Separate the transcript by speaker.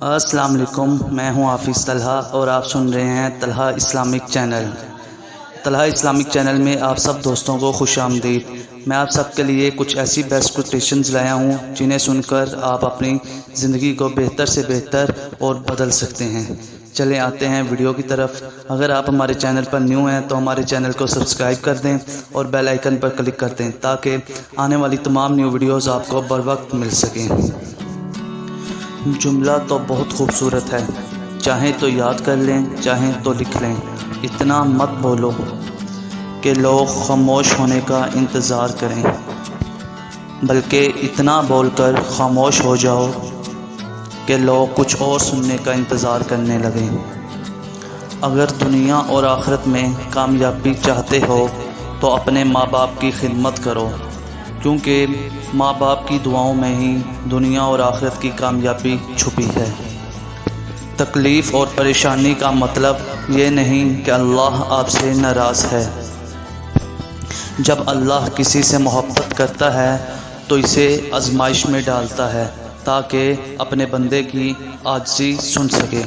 Speaker 1: السلام علیکم، میں ہوں حافظ طلحہ اور آپ سن رہے ہیں Talha Islamic channel. Talha Islamic channel میں آپ سب دوستوں کو خوش آمدید۔ میں آپ سب کے لیے کچھ ایسی بیسٹ کوٹیشنز لایا ہوں جنہیں سن کر آپ اپنی زندگی کو بہتر سے بہتر اور بدل سکتے ہیں۔ چلیں آتے ہیں ویڈیو کی طرف۔ اگر آپ ہمارے چینل پر نیو ہیں تو ہمارے چینل کو سبسکرائب کر دیں اور بیل آئیکن پر کلک کر دیں تاکہ آنے والی تمام نیو ویڈیوز آپ کو بر وقت مل سکیں۔ جملہ تو بہت خوبصورت ہے، چاہیں تو یاد کر لیں چاہیں تو لکھ لیں۔ اتنا مت بولو کہ لوگ خاموش ہونے کا انتظار کریں، بلکہ اتنا بول کر خاموش ہو جاؤ کہ لوگ کچھ اور سننے کا انتظار کرنے لگیں۔ اگر دنیا اور آخرت میں کامیابی چاہتے ہو تو اپنے ماں باپ کی خدمت کرو، کیونکہ ماں باپ کی دعاؤں میں ہی دنیا اور آخرت کی کامیابی چھپی ہے۔ تکلیف اور پریشانی کا مطلب یہ نہیں کہ اللہ آپ سے ناراض ہے۔ جب اللہ کسی سے محبت کرتا ہے تو اسے آزمائش میں ڈالتا ہے تاکہ اپنے بندے کی عاجزی سن سکے۔